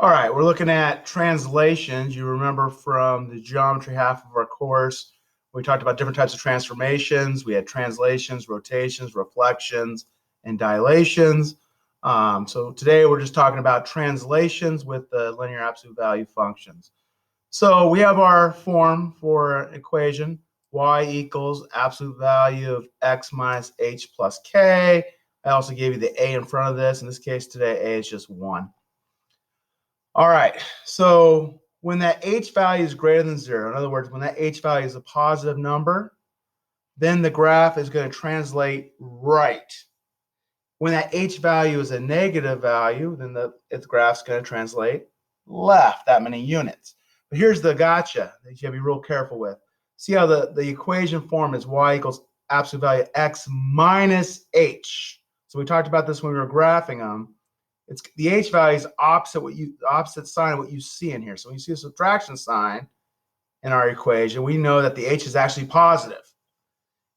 All right, we're looking at translations. You remember from the geometry half of our course, we talked about different types of transformations. We had translations, rotations, reflections, and dilations. So today we're just talking about translations with the linear absolute value functions. So we have our form for an equation, y equals absolute value of x minus h plus k. I also gave you the a in front of this. In this case today, a is just 1. All right, so when that h value is greater than 0, in other words, when that h value is a positive number, then the graph is going to translate right. When that h value is a negative value, then the graph's going to translate left, that many units. But here's the gotcha that you have to be real careful with. See how the equation form is y equals absolute value x minus h. So we talked about this when we were graphing them. It's the h value is opposite sign of what you see in here. So when you see a subtraction sign in our equation, we know that the h is actually positive.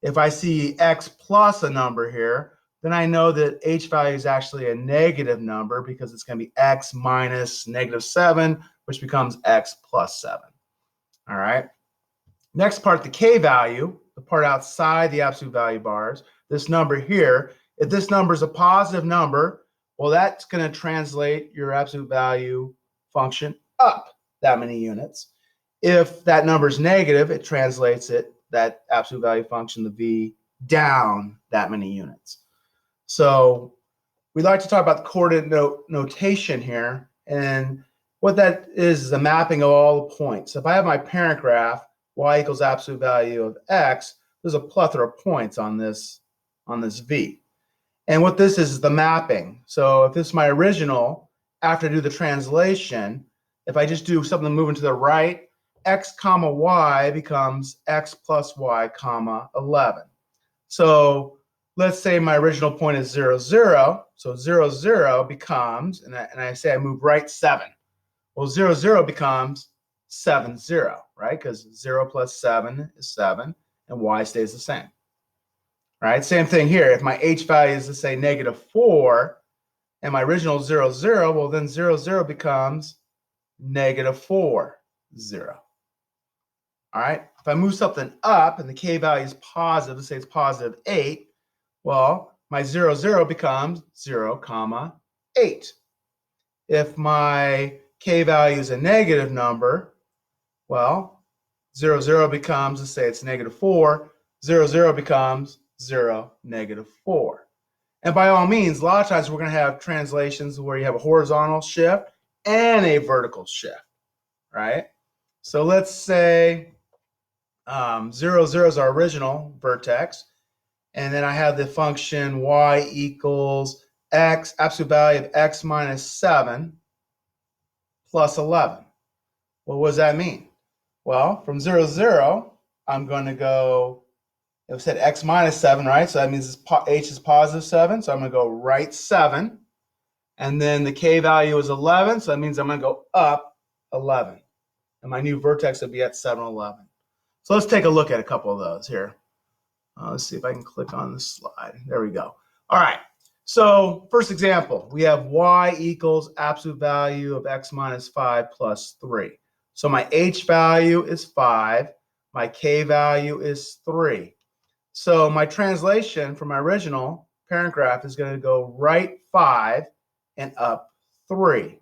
If I see x plus a number here, then I know that h value is actually a negative number because it's going to be x minus -7, which becomes x plus 7. All right. Next part, the k value, the part outside the absolute value bars, this number here, if this number is a positive number, well, that's going to translate your absolute value function up that many units. If that number is negative, it translates that absolute value function, the v, down that many units. So we like to talk about the coordinate notation here. And what that is a mapping of all the points. So if I have my parent graph, y equals absolute value of x, there's a plethora of points on this v. And what this is the mapping. So if this is my original, after I do the translation, if I just do something moving to the right, x comma y becomes x plus y comma 11. So let's say my original point is 0, 0. So 0, 0 becomes, and I say I move right 7. Well, 0, 0 becomes 7, 0, right? Because 0 plus 7 is 7, and y stays the same. Right? Same thing here. If my h value is, let's say, -4, and my original 0, 0, well, then 0, 0 becomes -4, 0. All right? If I move something up and the k value is positive, let's say it's +8, well, my 0, 0 becomes 0, comma 8. If my k value is a negative number, well, 0, 0 becomes, let's say it's -4, 0, 0 becomes 0, -4. And by all means, a lot of times we're going to have translations where you have a horizontal shift and a vertical shift, right? So let's say 0, 0 is our original vertex. And then I have the function y equals x, absolute value of x minus 7 plus 11. Well, what does that mean? Well, from 0, 0, I'm going to go, it said x minus 7, right? So that means h is +7. So I'm going to go right 7. And then the k value is 11. So that means I'm going to go up 11. And my new vertex will be at 7, 11. So let's take a look at a couple of those here. Let's see if I can click on the slide. There we go. All right. So first example, we have y equals absolute value of x minus 5 plus 3. So my h value is 5. My k value is 3. So my translation from my original parent graph is going to go right 5 and up 3.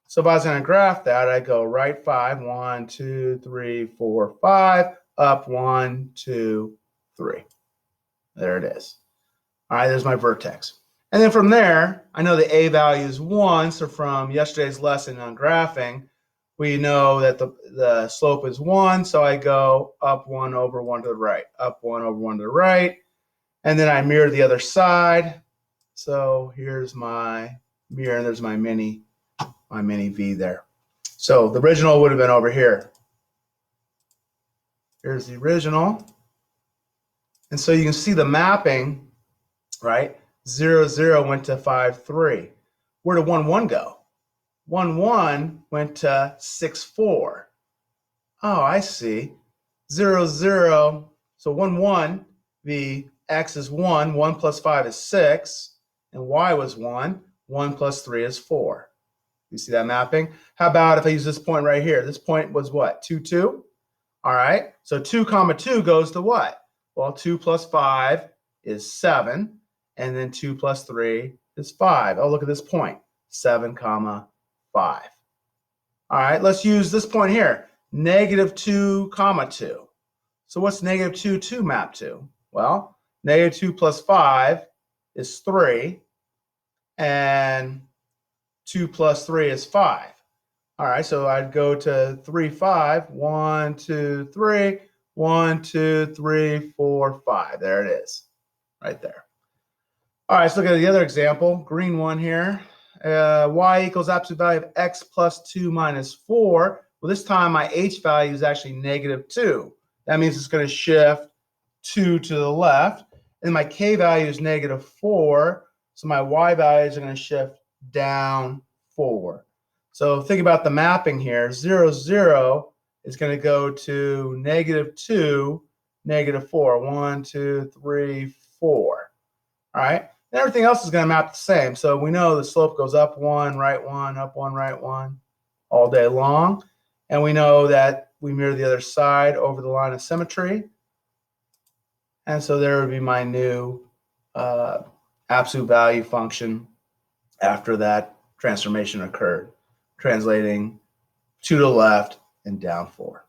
So if I was going to graph that, I go right 5, 1, 2, 3, 4, 5, up 1, 2, 3. There it is. All right, there's my vertex. And then from there, I know the a value is 1. So from yesterday's lesson on graphing, we know that the slope is 1. So I go up 1 over 1 to the right, up 1 over 1 to the right. And then I mirror the other side. So here's my mirror, and there's my mini v there. So the original would have been over here. Here's the original. And so you can see the mapping, right? 0, 0 went to 5, 3. Where did 1, 1 go? 1, 1 went to 6, 4. Oh, I see. 0, 0. So 1, 1, the x is 1. 1 plus 5 is 6. And y was 1. 1 plus 3 is 4. You see that mapping? How about if I use this point right here? This point was what? 2, 2? All right. So 2 comma 2 goes to what? Well, 2 plus 5 is 7. And then 2 plus 3 is 5. Oh, look at this point. 7 comma 5. All right. Let's use this point here. Negative 2 comma 2. So what's negative 2, 2 map to? Well, negative 2 plus 5 is 3. And 2 plus 3 is 5. All right, so I'd go to 3, 5. 1, 2, 3. 1, 2, 3, 4, 5. There it is, right there. All right, let's look at the other example. Green one here. Y equals absolute value of x plus 2 minus 4. Well, this time my h value is actually negative 2. That means it's going to shift 2 to the left. And my k value is negative 4. So my y values are going to shift down 4. So think about the mapping here. 0, 0 is going to go to negative 2, negative 4. 1, 2, 3, 4. All right. And everything else is going to map the same. So we know the slope goes up 1, right 1, up 1, right 1 all day long. And we know that we mirror the other side over the line of symmetry. And so there would be my new absolute value function after that transformation occurred, translating 2 to the left and down 4.